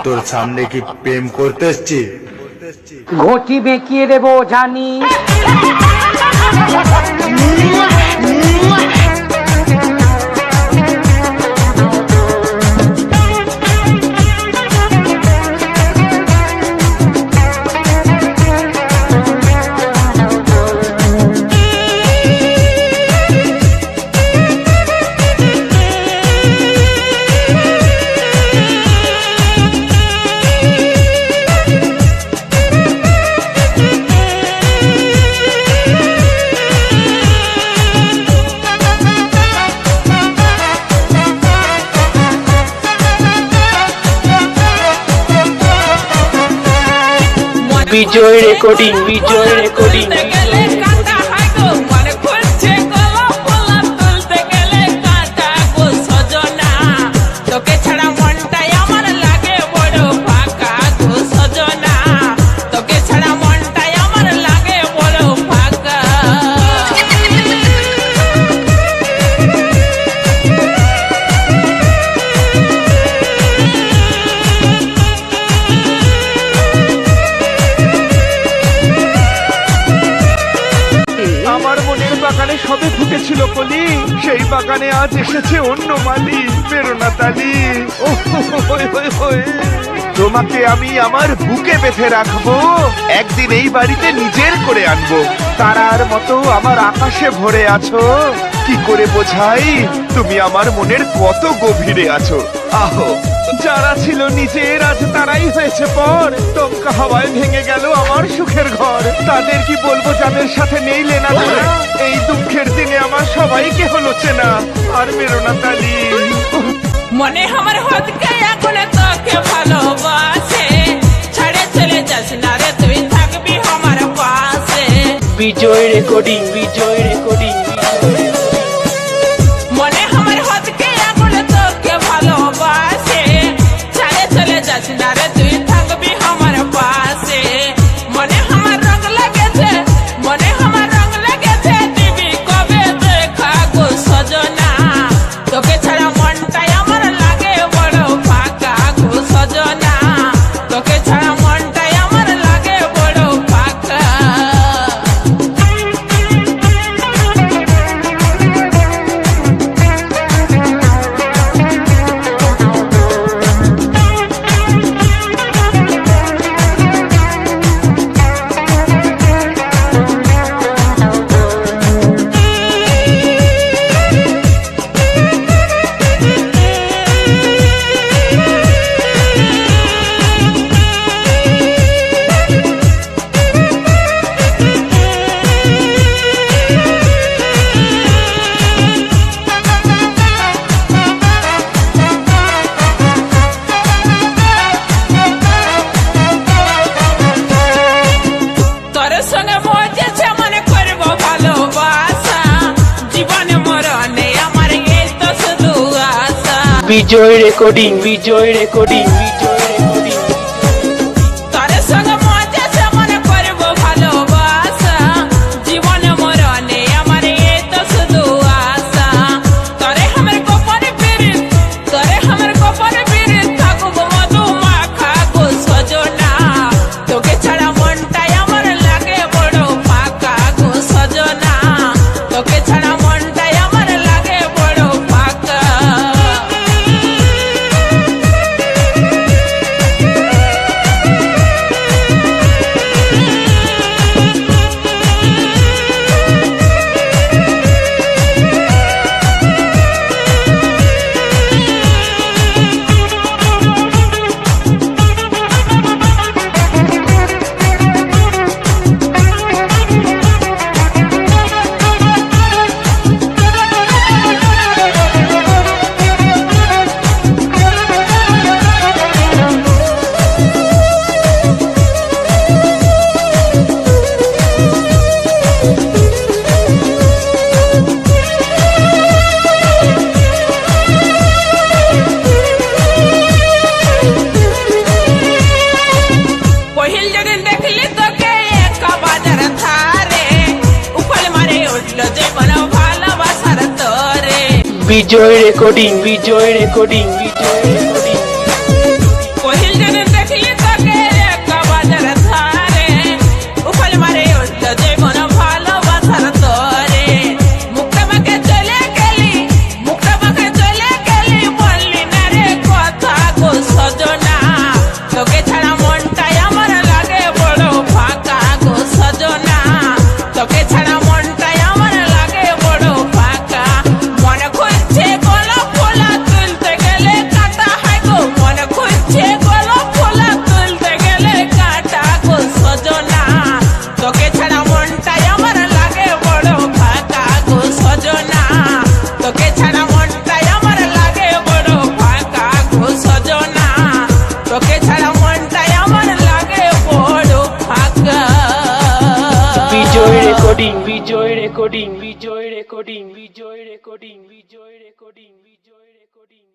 তোর সামনে কি প্রেম করতে এসছি? ঘটি বেঁকিয়ে দেবো জানি। বিজয় রেকর্ডিং, বিজয় রেকর্ডিং। বাগানে সবে ফুটেছিল কলি, সেই বাগানে আজ এসেছে অন্য মালি। বেরোনা তালি, তোমাকে আমি আমার বুকে বেঁধে রাখবো, একদিন এই বাড়িতে নিজের করে আনবো। তারার মতো আমার আকাশে ভরে আছো, কি করে বোঝাই তুমি আমার মনের কত গভীরে আছো। আহো, যারা ছিল নিজের আজ তারাই হয়েছে পর। টমকা হাওয়ায় ভেঙে গেল আমার সুখের ঘর। তাদের কি বলবো যাদের সাথে নেই লেনা দেনা? এই দুঃখের দিনে আমার সবাইকে হলো চেনা। আর বেরোনা তালি, মনে আমার হদকে এখন তোকে ভালোবাসে, ছাড়ে চলে যাস না রে, তুই থাকবি আমার পাশে। বিজয় রেকর্ডিং, বিজয় রেকর্ডিং। মনে আমার হদকে এখন তোকে ভালোবাসে, ছাড়ে চলে যাস না রে, তুই থাকবি আমার পাশে। মনে আমার রং লেগেছে, মনে আমার রং লেগেছে, দিবি কবে দেখা গো সজনা? তোকে ছাড়া মনটাই আমার লাগে বড় ফাঁকা গো সজনা, তোকে ছাড়া মনটাই আমার লাগে বড় ফাঁকা। তোর সঙ্গে মজেছে মনে করবো ভালোবাসা, জীবনে মরণে আমার এই তো শুধু আশা। বিজয় রেকর্ডিং, বিজয় রেকর্ডিং, বিজয় রেকর্ডিং। তোর সঙ্গে মজেছে মনে করবো ভালোবাসা, জীবনে মরণে আমার এই তো শুধু আশা। তোরে আমার গোপন পীড়িত, তোরে আমার গোপন পীড়িত, থাকবো মধু মাখা গো সজনা। তোকে ছাড়া মনটাই আমার লাগে বড় ফাঁকা গো সজনা, তোকে ছাড়া মনটাই আমার লাগে বড় ফাঁকা। पहिल जदिन देखली তোকে একা বাজার ধারে, উফল মারে উঠলো যে বড় ভালোবাসার তোরে। বিজয় রেকর্ডিং, বিজয় রেকর্ডিং, বিজয় রেকর্ডিং। রেকর্ডিং বিজয় রেকর্ডিং বিজয় রেকর্ডিং বিজয় রেকর্ডিং বিজয় রেকর্ডিং